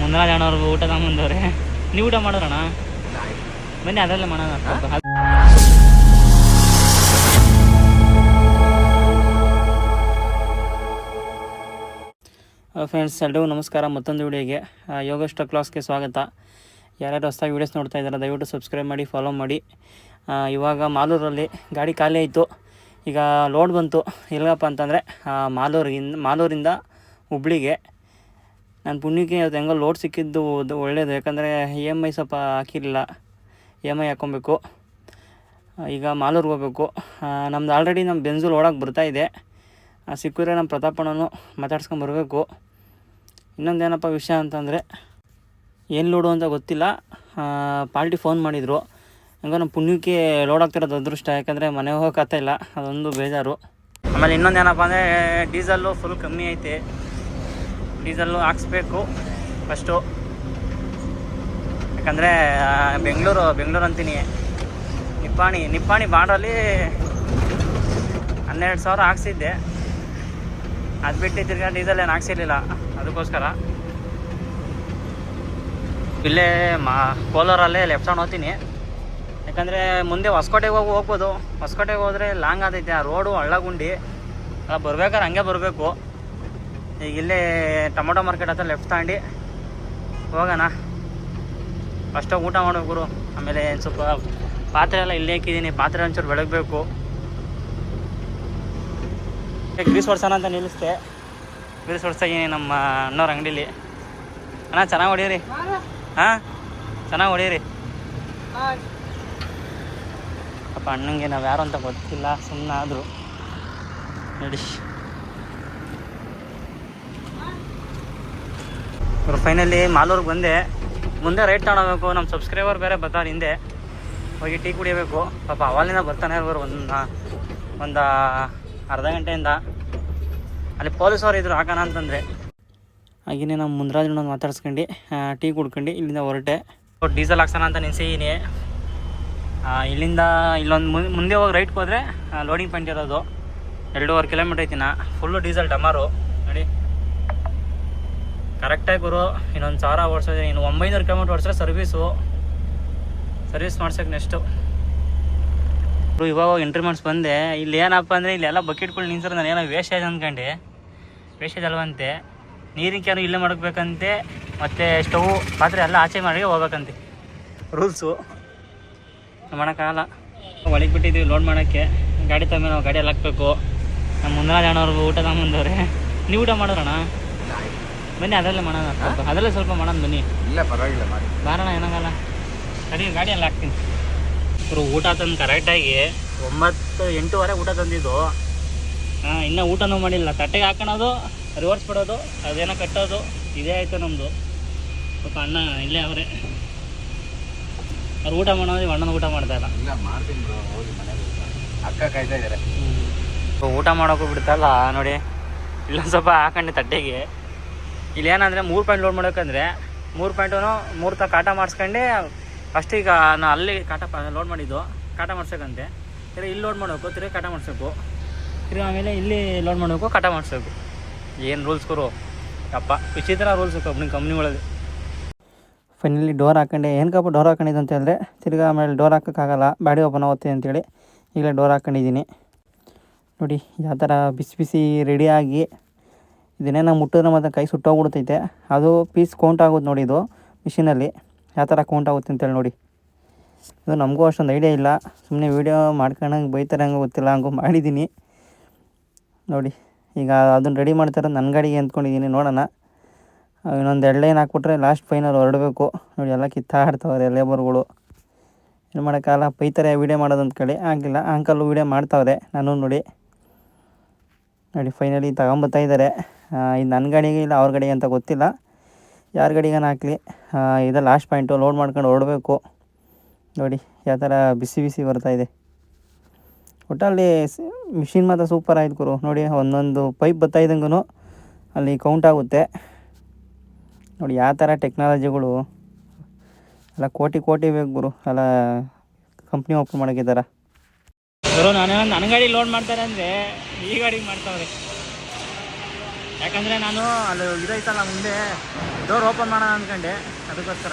ಮುಂದಿನ ಜನವ್ರಿಗೆ ಊಟ ತಗೊಂಬಂದವ್ರೆ. ನೀವು ಊಟ ಮಾಡೋಣ ಬನ್ನಿ, ಅದರಲ್ಲೇ ಮಾಡೋಣ. ಫ್ರೆಂಡ್ಸ್, ಎಲ್ರಿಗೂ ನಮಸ್ಕಾರ. ಮತ್ತೊಂದು ವಿಡಿಯೋಗೆ ಯೋಗೇಶ್ ಕ್ಲಾಸ್ಗೆ ಸ್ವಾಗತ. ಯಾರ್ಯಾರು ಹೊಸದಾಗಿ ವೀಡಿಯೋಸ್ ನೋಡ್ತಾ ಇದ್ದಾರೆ ದಯವಿಟ್ಟು ಸಬ್ಸ್ಕ್ರೈಬ್ ಮಾಡಿ, ಫಾಲೋ ಮಾಡಿ. ಇವಾಗ ಮಾಲೂರಲ್ಲಿ ಗಾಡಿ ಖಾಲಿ ಆಯಿತು. ಈಗ ಲೋಡ್ ಬಂತು. ಎಲ್ಲಪ್ಪ ಅಂತಂದರೆ ಮಾಲೂರಿಂದ ಹುಬ್ಳಿಗೆ. ನಾನು ಪುಣ್ಯಕ್ಕೆ ಇವತ್ತು ಹೆಂಗೋ ಲೋಡ್ ಸಿಕ್ಕಿದ್ದು ಒಳ್ಳೆಯದು. ಯಾಕಂದರೆ EMI ಸ್ವಲ್ಪ ಹಾಕಿರಲಿಲ್ಲ, EMI ಹಾಕ್ಕೊಬೇಕು. ಈಗ ಮಾಲೂರಿಗೆ ಹೋಗ್ಬೇಕು. ನಮ್ದು ಆಲ್ರೆಡಿ ನಮ್ಮ ಬೆಂಜು ಲೋಡಾಗಿ ಬರ್ತಾಯಿದೆ. ಸಿಕ್ಕಿದ್ರೆ ನಮ್ಮ ಪ್ರತಾಪಣ್ಣನು ಮಾತಾಡ್ಸ್ಕೊಂಡು ಬರಬೇಕು. ಇನ್ನೊಂದೇನಪ್ಪ ವಿಷಯ ಅಂತಂದರೆ, ಏನು ಲೋಡು ಅಂತ ಗೊತ್ತಿಲ್ಲ. ಪಾರ್ಟಿ ಫೋನ್ ಮಾಡಿದರು. ಹಂಗೆ ನಮ್ಮ ಪುಣ್ಯಕ್ಕೆ ಲೋಡ್ ಆಗ್ತಿರೋದು ಅದೃಷ್ಟ. ಯಾಕಂದರೆ ಮನೆಗೆ ಹೋಗೋಕ್ಕಾಗ್ತಾ ಇಲ್ಲ, ಅದೊಂದು ಬೇಜಾರು. ಆಮೇಲೆ ಇನ್ನೊಂದೇನಪ್ಪ ಅಂದರೆ, ಡೀಸಲ್ಲು ಫುಲ್ ಕಮ್ಮಿ ಐತೆ. ಡೀಸಲ್ಲು ಹಾಕ್ಸ್ಬೇಕು ಫಸ್ಟು. ಯಾಕಂದರೆ ಬೆಂಗಳೂರು ಅಂತೀನಿ, ನಿಪ್ಪಾಣಿ ಬಾರ್ಡ್ರಲ್ಲಿ 12,000 ಹಾಕ್ಸಿದ್ದೆ. ಅದು ಬಿಟ್ಟು ತಿರ್ಗಾ ಡೀಸೆಲ್ ಏನು ಹಾಕ್ಸಿರ್ಲಿಲ್ಲ. ಅದಕ್ಕೋಸ್ಕರ ಇಲ್ಲೇ ಕೋಲಾರಲ್ಲೇ ಲೆಫ್ಟ್ ಸೈಡ್ ಹೋಗ್ತೀನಿ. ಯಾಕಂದರೆ ಮುಂದೆ ಹೊಸಕೋಟೆಗೆ ಹೋಗ್ಬೋದು. ಹೊಸಕೋಟೆಗೆ ಹೋದರೆ ಲಾಂಗ್ ಆದೈತೆ ಆ ರೋಡು, ಹಳ್ಳಗುಂಡಿ ಅಲ್ಲ. ಬರ್ಬೇಕಾದ್ರೆ ಹಂಗೆ ಬರಬೇಕು. ಈಗ ಇಲ್ಲೇ ಟೊಮೊಟೊ ಮಾರ್ಕೆಟ್ ಹತ್ರ ಲೆಫ್ಟ್ ತಗೊಂಡು ಹೋಗೋಣ. ಫಸ್ಟಾಗಿ ಊಟ ಮಾಡಬೇಕು. ಆಮೇಲೆ ಸ್ವಲ್ಪ ಪಾತ್ರೆ ಎಲ್ಲ ಇಲ್ಲೇ ಹಾಕಿದ್ದೀನಿ. ಪಾತ್ರೆ ಒಂಚೂರು ಬೆಳಗಬೇಕು. ಗ್ರೀಸ್ ಹೊಡ್ಸೋಣ ಅಂತ ನಿಲ್ಲಿಸ್ದೆ. ಗ್ರೀಸ್ ಹೊಡ್ಸಾಗಿನಿ ನಮ್ಮ ಅಣ್ಣವ್ರ ಅಂಗಡೀಲಿ. ಅಣ್ಣ ಚೆನ್ನಾಗಿ ಹೊಡೀರಿ. ಹಾಂ, ಚೆನ್ನಾಗಿ ಹೊಡೀರಿ. ಪಾಪ ಅಣ್ಣಂಗೆ ನಾವು ಯಾರು ಅಂತ ಗೊತ್ತಿಲ್ಲ, ಸುಮ್ಮನೆ ಆದರು ನೋಡಿ. ಇವರು ಫೈನಲಿ ಮಾಲೂರಿಗೆ ಬಂದೆ. ಮುಂದೆ ರೈಟ್ ತಗೊಳ್ಬೇಕು. ನಮ್ಮ ಸಬ್ಸ್ಕ್ರೈಬರ್ ಬೇರೆ ಬರ್ತಾರೆ ಹಿಂದೆ. ಹೋಗಿ ಟೀ ಕುಡಿಯಬೇಕು. ಪಾಪ ಅವಾಲಿಂದ ಬರ್ತಾನೆ ಇರ್ಬೋದು. ಒಂದು ಅರ್ಧ ಗಂಟೆಯಿಂದ ಅಲ್ಲಿ ಪೊಲೀಸವ್ರು ಇದ್ರು ಹಾಕೋಣ ಅಂತಂದರೆ. ಹಾಗೆಯೇ ನಮ್ಮ ಮುಂದ್ರಾಜ್ ಮಾತಾಡ್ಸ್ಕೊಂಡು ಟೀ ಕುಡ್ಕೊಂಡು ಇಲ್ಲಿಂದ ಹೊರಟೆ. ಡೀಸೆಲ್ ಹಾಕ್ಸೋಣ ಅಂತ ನಿಲ್ಸಿದ್ದೀನಿ. ಇಲ್ಲಿಂದ ಇಲ್ಲೊಂದು ಮುಂದೆ ಹೋಗಿ ರೈಟ್ಗೆ ಹೋದರೆ ಲೋಡಿಂಗ್ ಪಾಯಿಂಟ್ ಇರೋದು. 2.5 ಕಿಲೋಮೀಟ್ರ್ ಐತಿನ. ಫುಲ್ಲು ಡೀಸೆಲ್ ಡಮಾರು ನೋಡಿ. ಕರೆಕ್ಟಾಗಿ ಗುರು. ಇನ್ನೊಂದು 1000 ಓಡಿಸೋದು. ಇನ್ನು 900 ಕಿಲೋಮೀಟ್ರ್ ಓಡಿಸಿದ್ರೆ ಸರ್ವಿಸ್ ಮಾಡ್ಸೋಕೆ ನೆಕ್ಸ್ಟು. ಇವಾಗ ಎಂಟ್ರಿ ಮಾಡಿಸಿ ಬಂದೆ. ಇಲ್ಲಿ ಏನಪ್ಪ ಅಂದರೆ, ಇಲ್ಲೆಲ್ಲ ಬಕೆಟ್ಗಳು ನಿಲ್ಸಿರೋ. ನಾನು ಏನೋ ವೇಸ್ಟೇಜ್ ಅಂದ್ಕೊಂಡೆ. ವೇಸ್ಟೇಜ್ ಅಲ್ವಂತೆ. ನೀರಿನ ಕ್ಯಾನು ಇಲ್ಲೇ ಮಾಡಬೇಕಂತೆ. ಮತ್ತು ಸ್ಟವ್ ಪಾತ್ರೆ ಎಲ್ಲ ಆಚೆ ಮಾಡಿ ಹೋಗ್ಬೇಕಂತೆ ರೂಲ್ಸು. ಮಾಡೋಕ್ಕಾಗಲ್ಲ. ಒಳಗೆ ಬಿಟ್ಟಿದ್ದೀವಿ ಲೋಡ್ ಮಾಡೋಕ್ಕೆ. ಗಾಡಿ ತಗೊಂಡು ನಾವು ಗಾಡಿಯಲ್ಲಿ ಹಾಕಬೇಕು. ನಮ್ಮ ಮುಂದಿನ ಜನವ್ರಿಗೆ ಊಟ ತಗೊಂಬಂದವ್ರೆ. ನೀವು ಊಟ ಮಾಡೋಣ ಬನ್ನಿ, ಅದರಲ್ಲೇ ಮಾಡೋಣ. ಅದರಲ್ಲೇ ಸ್ವಲ್ಪ ಮಾಡೋಣ ಬನ್ನಿ. ಇಲ್ಲ ಪರವಾಗಿಲ್ಲ, ಬಾರೋಣ, ಏನಾಗಲ್ಲ. ಗಾಡಿಯಲ್ಲಿ ಹಾಕ್ತೀನಿ. ಇವರು ಊಟ ತಂದು ಕರೆಕ್ಟಾಗಿ 8:30 ಊಟ ತಂದಿದ್ದು. ಇನ್ನೂ ಊಟನೂ ಮಾಡಿಲ್ಲ. ತಟ್ಟೆಗೆ ಹಾಕೋಣದು, ರಿವರ್ಸ್ ಬಿಡೋದು, ಅದೇನೋ ಕಟ್ಟೋದು, ಇದೇ ಆಯಿತು ನಮ್ಮದು. ಸ್ವಲ್ಪ ಅಣ್ಣ ಇಲ್ಲೇ ಅವರೇ. ಅವ್ರು ಊಟ ಮಾಡೋದು, ಅಣ್ಣನ ಊಟ ಮಾಡ್ತಾಯಿಲ್ಲ. ಇಲ್ಲ ಮಾಡ್ತೀನಿ ಬ್ರೋ, ಹೋಗಿ ಮನೆಗೆ ಅಕ್ಕ ಕಾಯ್ತಾ ಇದ್ದಾರೆ. ಊಟ ಮಾಡೋಕ್ಕೂ ಬಿಡ್ತಾಯಿಲ್ಲ ನೋಡಿ. ಇಲ್ಲೊಂದು ಸ್ವಲ್ಪ ಹಾಕೊಂಡೆ ತಟ್ಟೆಗೆ. ಇಲ್ಲೇನಂದರೆ 3 ಪಾಯಿಂಟ್ ಲೋಡ್ ಮಾಡೋಕ್ಕಂದರೆ 3 ಪಾಯಿಂಟೂ 3 ಕಾಟ ಮಾಡಿಸ್ಕೊಂಡೆ. ಫಸ್ಟ್ ಈಗ ನಾನು ಅಲ್ಲಿ ಕಾಟ ಲೋಡ್ ಮಾಡಿದ್ದು, ಕಾಟ ಮಾಡ್ಸೋಕ್ಕಂತೆ. ತಿರ್ಗಿ ಇಲ್ಲಿ ಲೋಡ್ ಮಾಡಬೇಕು, ತಿರ್ಗಿ ಕಾಟ ಮಾಡಿಸ್ಬೇಕು. ತಿರ್ಗಿ ಆಮೇಲೆ ಇಲ್ಲಿ ಲೋಡ್ ಮಾಡಬೇಕು, ಕಾಟ ಮಾಡಿಸ್ಬೇಕು. ಏನು ರೂಲ್ಸ್ ಕೊರು ಅಪ್ಪ, ವಿಚಿತ್ರ ರೂಲ್ಸ್ ಕಂಪ್ನಿ ಒಳಗೆ. ಫೈನಲಿ ಡೋರ್ ಹಾಕೊಂಡೆ. ಏನಕ್ಕಪ್ಪ ಡೋರ್ ಹಾಕೊಂಡಿದ್ದು ಅಂತ ಹೇಳಿದ್ರೆ, ತಿರ್ಗಿ ಆಮೇಲೆ ಡೋರ್ ಹಾಕೋಕ್ಕಾಗಲ್ಲ, ಬಾಡಿ ಓಪನ್ ಆಗುತ್ತೆ ಅಂತೇಳಿ ಈಗಲೇ ಡೋರ್ ಹಾಕ್ಕೊಂಡಿದ್ದೀನಿ ನೋಡಿ. ಯಾವ ಥರ ಬಿಸಿ ರೆಡಿಯಾಗಿ ಇದನ್ನೇನೋ ಮುಟ್ಟಿದ್ರೆ ಮತ್ತು ಕೈ ಸುಟ್ಟೋಗ್ಬಿಡ್ತೈತೆ. ಅದು ಪೀಸ್ ಕೌಂಟ್ ಆಗೋದು ನೋಡಿ. ಇದು ಮಿಷಿನಲ್ಲಿ ಯಾವ ಥರ ಕೌಂಟ್ ಆಗುತ್ತೆ ಅಂತೇಳಿ ನೋಡಿ. ಇದು ನಮಗೂ ಅಷ್ಟೊಂದು ಐಡಿಯಾ ಇಲ್ಲ. ಸುಮ್ಮನೆ ವೀಡಿಯೋ ಮಾಡ್ಕೊಂಡಂಗೆ ಬೈತಾರೆ, ಹಂಗೆ ಗೊತ್ತಿಲ್ಲ, ಹಂಗೂ ಮಾಡಿದ್ದೀನಿ ನೋಡಿ. ಈಗ ಅದನ್ನು ರೆಡಿ ಮಾಡ್ತಾರೆ ನನ್ನ ಗಾಡಿಗೆ ಅಂದ್ಕೊಂಡಿದ್ದೀನಿ. ನೋಡೋಣ. ಇನ್ನೊಂದು 2 ಲೈನ್ ಹಾಕ್ಬಿಟ್ರೆ ಲಾಸ್ಟ್ ಫೈನಲ್ ಹೊರಡಬೇಕು ನೋಡಿ. ಎಲ್ಲ ಕಿತ್ತಾಡ್ತವ್ರೆ ಲೇಬರ್ಗಳು. ಏನು ಮಾಡೋಕ್ಕಾಗಲ್ಲ, ಬೈತಾರೆ ವೀಡಿಯೋ ಮಾಡೋದು ಅಂದ್ಕೊಳ್ಳಿ. ಆಗಲಿಲ್ಲ, ಅಂಕಲ್ಲು ವೀಡಿಯೋ ಮಾಡ್ತಾವ್ರೆ. ನಾನು ನೋಡಿ ಫೈನಲಿ ತಗೊಂಬರ್ತಾಯಿದ್ದಾರೆ. ಇದು ನನ್ನ ಗಾಡಿಗೆ ಇಲ್ಲ ಅವ್ರ ಗಾಡಿಗೆ ಅಂತ ಗೊತ್ತಿಲ್ಲ, ಯಾರ ಗಾಡಿಗಾನ ಹಾಕಲಿ. ಇದು ಲಾಸ್ಟ್ ಪಾಯಿಂಟು. ಲೋಡ್ ಮಾಡ್ಕೊಂಡು ಹೊರಡಬೇಕು ನೋಡಿ. ಯಾವ ಥರ ಬಿಸಿ ಬರ್ತಾಯಿದೆ. ಒಟ್ಟಲ್ಲಿ ಮಿಷಿನ್ ಮಾತ್ರ ಸೂಪರ್ ಆಯ್ತು ಗುರು ನೋಡಿ. ಒಂದೊಂದು ಪೈಪ್ ಬರ್ತಾಯಿದ್ದಂಗೂ ಅಲ್ಲಿ ಕೌಂಟ್ ಆಗುತ್ತೆ ನೋಡಿ. ಯಾವ ಥರ ಟೆಕ್ನಾಲಜಿಗಳು ಎಲ್ಲ ಕೋಟಿ ಬೇಕು ಗುರು. ಎಲ್ಲ ಕಂಪ್ನಿ ಓಪನ್ ಮಾಡೋಕ್ಕಿದ್ದಾರೆ ಗುರು. ನನ್ನ ಗಾಡಿ ಲೋಡ್ ಮಾಡ್ತಾರೆ ಅಂದರೆ ಈ ಗಾಡಿಗೆ ಮಾಡ್ತಾವ್ರೆ. ಯಾಕಂದರೆ ನಾನು ಅಲ್ಲಿ ಇದೈತಲ್ಲ ಮುಂದೆ ಡೋರ್ ಓಪನ್ ಮಾಡೋಣ ಅಂದ್ಕೊಂಡೆ, ಅದಕ್ಕೋಸ್ಕರ.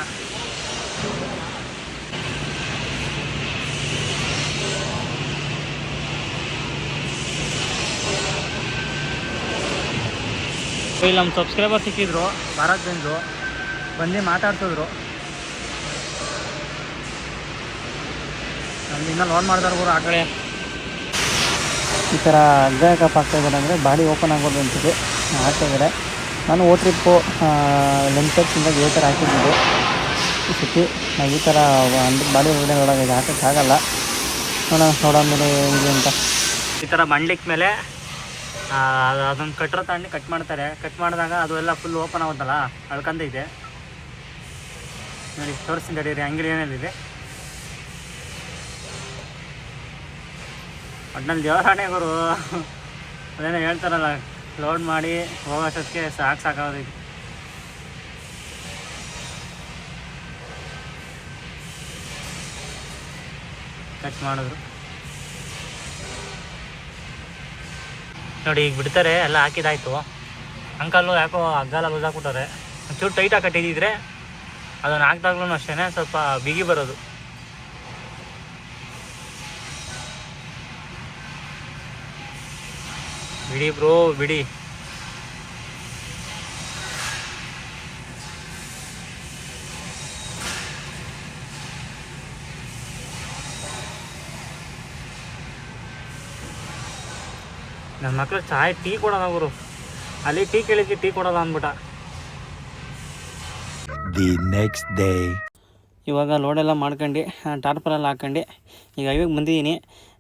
ಇಲ್ಲಿ ನಮ್ಮ ಸಬ್ಸ್ಕ್ರೈಬರ್ ಸಿಕ್ಕಿದ್ರು, ಭಾರತ್ ಬೆಂಜು ಬಂದು ಮಾತಾಡ್ತಿದ್ರು. ನಮ್ದು ಇನ್ನೂ ಲೋನ್ ಮಾಡ್ತಾರೆ ಗುರು ಆ ಕಡೆ. ಈ ಥರ ಹಗ್ಗ ಕಪ್ ಆಗ್ತಾಯಿದ್ದಾರೆ ಅಂದರೆ ಬಾಡಿ ಓಪನ್ ಆಗ್ಬೋದು ಅಂತಿದೆ, ಆಗ್ತಾಯಿದ್ದಾರೆ. ನಾನು ಓ ಟ್ರಿಪ್ಪು ಲೆಂತೆಕ್ಸಿಂದ ಈ ಥರ ಹಾಕಿದ್ದು ಈ ಸತಿ. ನಾವು ಈ ಥರ ಬಾಡಿ ಒಳಗಡೆ ನೋಡೋದು ಹಾಕೋಕ್ಕಾಗಲ್ಲ. ನೋಡೋದ್ಮೇಲೆ ಹೆಂಗೆ ಅಂತ ಈ ಥರ ಮಂಡ್ಲಿಕ್ಕೆ ಮೇಲೆ ಅದೊಂದು ಕಟ್ರ ತಗೊಂಡು ಕಟ್ ಮಾಡ್ತಾರೆ. ಕಟ್ ಮಾಡಿದಾಗ ಅದು ಎಲ್ಲ ಫುಲ್ ಓಪನ್ ಆಗುತ್ತಲ್ಲ, ಅಳ್ಕಂತೈತೆ ನೋಡಿ. ತೋರಿಸ್ತೀನಿ ತಡೀರಿ, ಹಂಗೆ ಏನೇನಿದೆ ಒಟ್ನಲ್ಲಿ ದೇವರಾಣೆ ಗುರು. ಅದೇನೋ ಹೇಳ್ತಾರಲ್ಲ, ಲೋಡ್ ಮಾಡಿ ಹೋಗೋಷ್ಟಕ್ಕೆ ಸಾಕಾಗೋದೈತಿ. ಕಟ್ ಮಾಡಿದ್ರು ನೋಡಿ, ಈಗ ಬಿಡ್ತಾರೆ. ಎಲ್ಲ ಹಾಕಿದಾಯ್ತು. ಅಂಕಲ್ಲು ಯಾಕೋ ಹಗ್ಗಲ್ಲ ಲೂಸ್ ಹಾಕ್ಬಿಟ್ಟಾರೆ. ಒಂಚೂರು ಟೈಟಾಗಿ ಕಟ್ಟಿದ್ದಿದ್ರೆ ಅದನ್ನು ಹಾಕ್ದಾಗ್ಲೂ ಅಷ್ಟೇ ಸ್ವಲ್ಪ ಬಿಗಿ ಬರೋದು. ಬಿಡಿ ಬ್ರೋ ಬಿಡಿ. ನನ್ನ ಮಕ್ಳು ಚಾಯ್ ಟೀ ಕೊಡೋಣ ಗುರು. ಅಲ್ಲಿ ಟೀ ಕೇಳಿದ್ವಿ, ಟೀ ಕೊಡೋಲ್ಲ ಅಂದ್ಬಿಟ್ಟ. ದಿ ನೆಕ್ಸ್ಟ್ ಡೇ ಇವಾಗ ಲೋಡೆಲ್ಲ ಮಾಡ್ಕೊಂಡು ಟಾರ್ಪಲೆಲ್ಲ ಹಾಕ್ಕೊಂಡು ಈಗ ಹೈವೇಗೆ ಬಂದಿದ್ದೀನಿ.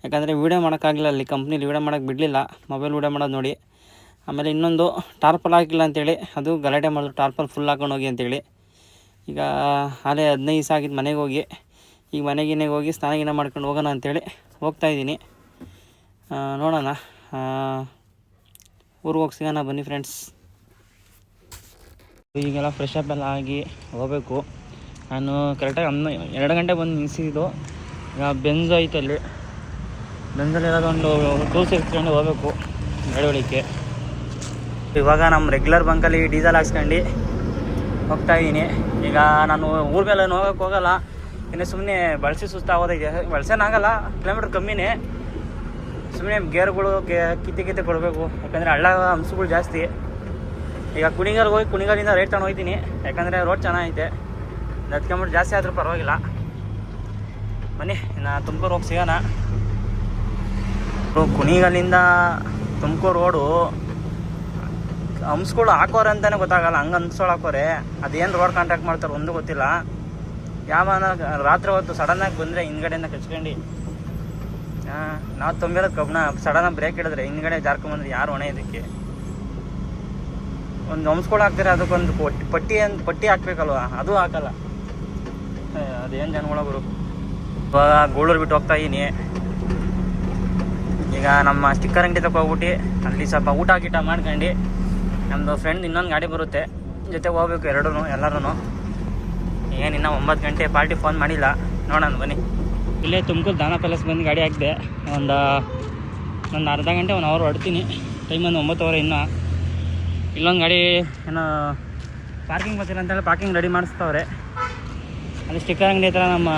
ಯಾಕಂದರೆ ವೀಡಿಯೋ ಮಾಡೋಕ್ಕಾಗಲಿಲ್ಲ, ಅಲ್ಲಿ ಕಂಪ್ನಿಲಿ ವೀಡಿಯೋ ಮಾಡೋಕ್ಕೆ ಬಿಡಲಿಲ್ಲ, ಮೊಬೈಲ್ ವೀಡಿಯೋ ಮಾಡೋದು ನೋಡಿ. ಆಮೇಲೆ ಇನ್ನೊಂದು ಟಾರ್ಪಲ್ ಹಾಕಿಲ್ಲ ಅಂತೇಳಿ ಅದು ಗಲಾಟೆ ಮಾಡಿದ್ರು, ಟಾರ್ಪಲ್ ಫುಲ್ ಹಾಕೊಂಡು ಹೋಗಿ ಅಂತೇಳಿ. ಈಗ ಅಲ್ಲೇ 15 ದಿವಸ ಆಗಿದ್ದು ಮನೆಗೆ ಹೋಗಿ. ಈಗ ಮನೆಗೆ ಹೋಗಿ ಸ್ನಾನ ಮಾಡ್ಕೊಂಡು ಹೋಗೋಣ ಅಂಥೇಳಿ ಹೋಗ್ತಾಯಿದ್ದೀನಿ. ನೋಡೋಣ, ಊರಿಗೆ ಹೋಗಿ ಸಿಗೋಣ ಬನ್ನಿ ಫ್ರೆಂಡ್ಸ್. ಈಗೆಲ್ಲ ಫ್ರೆಶ್ ಅಪ್ ಎಲ್ಲ ಆಗಿ ಹೋಗಬೇಕು. ನಾನು ಕರೆಕ್ಟಾಗಿ 2 ಗಂಟೆ ಬಂದು ನಿಲ್ಸಿದ್ದು. ಈಗ ಬೆಂಜ್ ಐತೆ ಅಲ್ಲಿ, ಬೆಂಜಲ್ಲಿ ಏನಾದ್ರು ಒಂದು ಟೂಲ್ಸ್ ಇಟ್ಕೊಂಡು ಹೋಗಬೇಕು ಗಾಡಿ ಹೊಡಿಕ್ಕೆ. ಇವಾಗ ನಮ್ಮ ರೆಗ್ಯುಲರ್ ಬಂಕಲ್ಲಿ ಡೀಸೆಲ್ ಹಾಕ್ಸ್ಕೊಂಡು ಹೋಗ್ತಾಯಿದ್ದೀನಿ. ಈಗ ನಾನು ಊರ ಮೇಲೆ ಹೋಗೋಕ್ಕೆ ಹೋಗಲ್ಲ, ಇನ್ನು ಸುಮ್ಮನೆ ಬಳಸಿ ಸುಸ್ತಾಗೋದೈತೆ. ಬಳಸೋನಾಗಲ್ಲ, ಕಿಲೋಮೀಟ್ರ್ ಕಮ್ಮಿನೇ. ಸುಮ್ಮನೆ ಗೇರ್ಗಳು ಕಿತ್ತೆ ಕೊಡಬೇಕು, ಯಾಕಂದರೆ ಹಳ್ಳ ಹಂಸಗಳು ಜಾಸ್ತಿ. ಈಗ ಕುಣಿಗಲ್ಗೆ ಹೋಗಿ ಕುಣಿಗಲಿಂದ ರೈಟ್ ತಗೊಂಡು ಹೋಗ್ತೀನಿ, ಯಾಕಂದರೆ ರೋಡ್ ಚೆನ್ನಾಗೈತೆ. 10 ಕಿಲೋಮೀಟ್ರ್ ಜಾಸ್ತಿ ಆದರೂ ಪರವಾಗಿಲ್ಲ. ಬನ್ನಿ ಇನ್ನು ತುಮಕೂರು ಹೋಗಿ ಸಿಗೋಣ. ಕುಣಿಗಲಿಂದ ತುಮಕೂರು ರೋಡು ಹಂಸ್ಗಳು ಹಾಕೋರೆ ಅಂತಲೇ ಗೊತ್ತಾಗಲ್ಲ, ಹಂಗೆ ಹಂಸ್ಗಳು ಹಾಕೋರೆ. ಅದೇನು ರೋಡ್ ಕಾಂಟ್ಯಾಕ್ಟ್ ಮಾಡ್ತಾರೆ ಒಂದು ಗೊತ್ತಿಲ್ಲ. ಯಾವನ ರಾತ್ರಿ ಹೊತ್ತು ಸಡನ್ನಾಗಿ ಬಂದರೆ ಹಿಂದ್ಗಡೆಯಿಂದ ಕಚ್ಕೊಂಡು ನಾವು ತುಂಬಿರೋದು ಕಬ್ಬಣ, ಸಡನ್ನಾಗಿ ಬ್ರೇಕ್ ಹಿಡಿದ್ರೆ ಹಿಂದ್ಗಡೆ ಜಾರ್ಕೊಂಬಂದ್ರೆ ಯಾರು ಹೊಣೆ ಇದಕ್ಕೆ? ಒಂದು ಹಂಸ್ಗಳು ಹಾಕ್ತಾರೆ, ಅದಕ್ಕೊಂದು ಪಟ್ಟಿ ಹಾಕ್ಬೇಕಲ್ವ, ಅದು ಹಾಕಲ್ಲ. ಅದೇನು ಜನಗಳೊಬ್ರು. ಇವಾಗ ಗೂಳೂರು ಬಿಟ್ಟು ಹೋಗ್ತಾ ಇದ್ದೀನಿ. ಈಗ ನಮ್ಮ ಸ್ಟಿಕ್ಕರ್ ಅಂಗಡಿ ತಗೋ ಹೋಗ್ಬಿಟ್ಟು ಅಲ್ಲಿ ಸ್ವಲ್ಪ ಊಟ ಗೀಟ ಮಾಡ್ಕೊಂಡು ನಮ್ಮದು ಫ್ರೆಂಡ್ ಇನ್ನೊಂದು ಗಾಡಿ ಬರುತ್ತೆ, ಜೊತೆಗೆ ಹೋಗ್ಬೇಕು ಎಲ್ಲರೂ. ಏನು ಇನ್ನೂ 9 ಗಂಟೆ, ಪಾರ್ಟಿ ಫೋನ್ ಮಾಡಿಲ್ಲ, ನೋಡೋಣ ಬನ್ನಿ. ಇಲ್ಲೇ ತುಮಕೂರು ದಾನ ಪ್ಯಾಲೇಸ್ ಬಂದು ಗಾಡಿ ಹಾಕಿದೆ. ಒಂದು ಅರ್ಧ ಗಂಟೆ 1 ಅವರ್ ಹೊಡ್ತೀನಿ. ಟೈಮ್ ಒಂದು 9 ಇನ್ನೂ. ಇಲ್ಲೊಂದು ಗಾಡಿ ಏನೋ ಪಾರ್ಕಿಂಗ್ ಬರ್ತಿಲ್ಲ ಅಂತೇಳಿ ಪಾರ್ಕಿಂಗ್ ರೆಡಿ ಮಾಡಿಸ್ತವ್ರೆ. ಅಲ್ಲಿ ಸ್ಟಿಕ್ಕರ್ ಅಂಗಡಿ ಹತ್ರ ನಮ್ಮ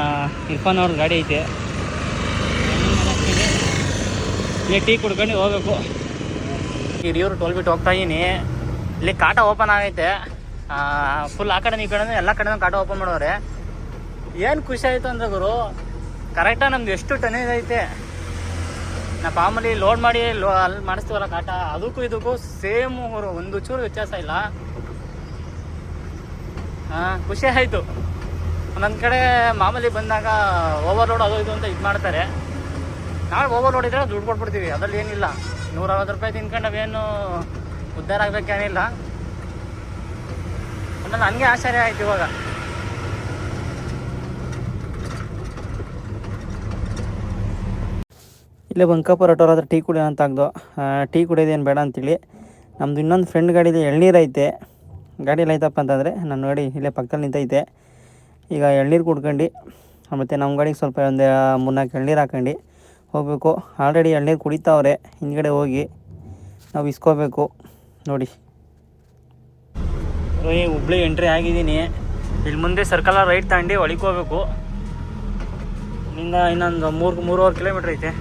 ಇರ್ಫಾನ್ ಅವ್ರದ್ದು ಗಾಡಿ ಐತೆ. ಇಲ್ಲಿ ಟೀ ಕುಡ್ಕೊಂಡು ಹೋಗ್ಬೇಕು. ಹಿರಿಯೂರು ಟೋಲ್ ಬಿಟ್ಟು ಹೋಗ್ತಾಯಿದ್ದೀನಿ. ಇಲ್ಲಿ ಕಾಟ ಓಪನ್ ಆಗೈತೆ ಫುಲ್. ಆ ಕಡೆ ಈ ಕಡೆ ಎಲ್ಲ ಕಡೆ ಕಾಟ ಓಪನ್ ಮಾಡೋರೆ. ಏನು ಖುಷಿ ಆಯಿತು ಅಂದರೆ ಗುರು, ಕರೆಕ್ಟಾಗಿ ನಮ್ದು ಎಷ್ಟು ಟನೇಜ್ ಐತೆ. ನಾವು ಮಾಮೂಲಿ ಲೋಡ್ ಮಾಡಿ ಅಲ್ಲಿ ಮಾಡಿಸ್ತೀವಲ್ಲ ಕಾಟ, ಅದಕ್ಕೂ ಇದಕ್ಕೂ ಸೇಮ್ ಅವರು, ಒಂದು ಚೂರು ವ್ಯತ್ಯಾಸ ಇಲ್ಲ. ಖುಷಿ ಆಯಿತು. ಒಂದೊಂದು ಕಡೆ ಮಾಮೂಲಿ ಬಂದಾಗ ಓವರ್ಲೋಡ್ ಅದು ಇದು ಅಂತ ಇದು ಮಾಡ್ತಾರೆ. ನಾವು ಓವರ್ಲೋಡ್ ಇದ್ದರೆ ದುಡ್ಡು ಕೊಟ್ಬಿಡ್ತೀವಿ, ಅದರಲ್ಲಿ ಏನಿಲ್ಲ. 160 ರೂಪಾಯಿ ತಿನ್ಕೊಂಡು ನಾವೇನು ಉದ್ಧಾರ ಆಗಬೇಕೇನಿಲ್ಲ. ಒಂದೊಂದು ನನಗೆ ಆಶ್ಚರ್ಯ ಆಯ್ತು ಇವಾಗ. ಇಲ್ಲೇ ಬಂಕಾಪುರ ಆಟೋರ ಹತ್ರ ಟೀ ಕುಡಿಯೋಣ ಅಂತ ಆಗ್ದು. ಟೀ ಕುಡಿಯೋದೇನು ಬೇಡ ಅಂತೇಳಿ ನಮ್ಮದು ಇನ್ನೊಂದು ಫ್ರೆಂಡ್ ಗಾಡೀಲಿ ಎಳ್ನೀರು ಐತೆ. ಗಾಡೀಲಿ ಆಯ್ತಪ್ಪ ಅಂತಂದರೆ ನನ್ನ ಗಾಡಿ ಇಲ್ಲೇ ಪಕ್ಕದಲ್ಲಿ ನಿಂತೈತೆ. ಈಗ ಎಳ್ನೀರು ಕುಡ್ಕೊಂಡು ಮತ್ತು ನಮ್ಮ ಗಾಡಿಗೆ ಸ್ವಲ್ಪ ಒಂದು 3-4 ಎಳ್ನೀರು ಹಾಕೊಂಡು ಹೋಗಬೇಕು. ಆಲ್ರೆಡಿ ಎಳ್ನೀರು ಕುಡಿತಾವ್ರೆ, ಹಿಂದ್ಗಡೆ ಹೋಗಿ ನಾವು ಇಸ್ಕೋಬೇಕು ನೋಡಿ. ಹುಬ್ಳಿ ಎಂಟ್ರಿ ಆಗಿದ್ದೀನಿ. ಇಲ್ಲಿ ಮುಂದೆ ಸರ್ಕಲ್ ರೈಟ್ ತಗೊಂಡು ಒಳಗೆ ಹೋಗ್ಬೇಕು. ಇಲ್ಲಿಂದ ಇನ್ನೊಂದು 3-3.5 ಕಿಲೋಮೀಟ್ರ್ ಐತೆ.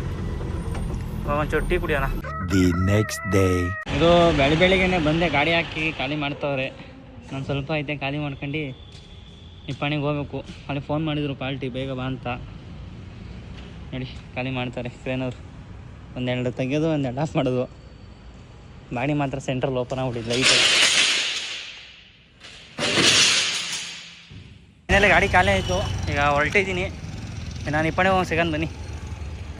ಒಂಚೂರು ಟೀ ಕುಡಿಯೋಣ. The next day. ಇದು ಬೆಳಿಗ್ಗೆನೆ ಬಂದೆ, ಗಾಡಿ ಹಾಕಿ ಖಾಲಿ ಮಾಡ್ತವ್ರೆ. ನಾನು ಸ್ವಲ್ಪ ಐತೆ ಖಾಲಿ ಮಾಡ್ಕೊಂಡು ನಿಪ್ಪಾಣಿಗೆ ಹೋಗ್ಬೇಕು. ಅಲ್ಲಿ ಫೋನ್ ಮಾಡಿದರು ಪಾಲ್ಟಿ ಬೇಗ ಬಾ ಅಂತ. ನೋಡಿ ಖಾಲಿ ಮಾಡ್ತಾರೆ ಕ್ರೇನವ್ರು. 1-2 ತೆಗೆಯೋದು 1-2 ಆಫ್ ಮಾಡೋದು. ಗಾಡಿ ಮಾತ್ರ ಸೆಂಟ್ರಲ್ ಓಪನ್ ಆಗ್ಬಿಟ್ಟಿದ್ದು ಲೈಟಲ್ಲಿ. ಏನೆಲ್ಲ ಗಾಡಿ ಖಾಲಿ ಆಯಿತು. ಈಗ ಹೊರಟಿದ್ದೀನಿ. ನಾನು ನಿಪ್ಪಾಣಿಗೆ ಹೋಗಿ ಸಿಗೋಣ ಬನ್ನಿ.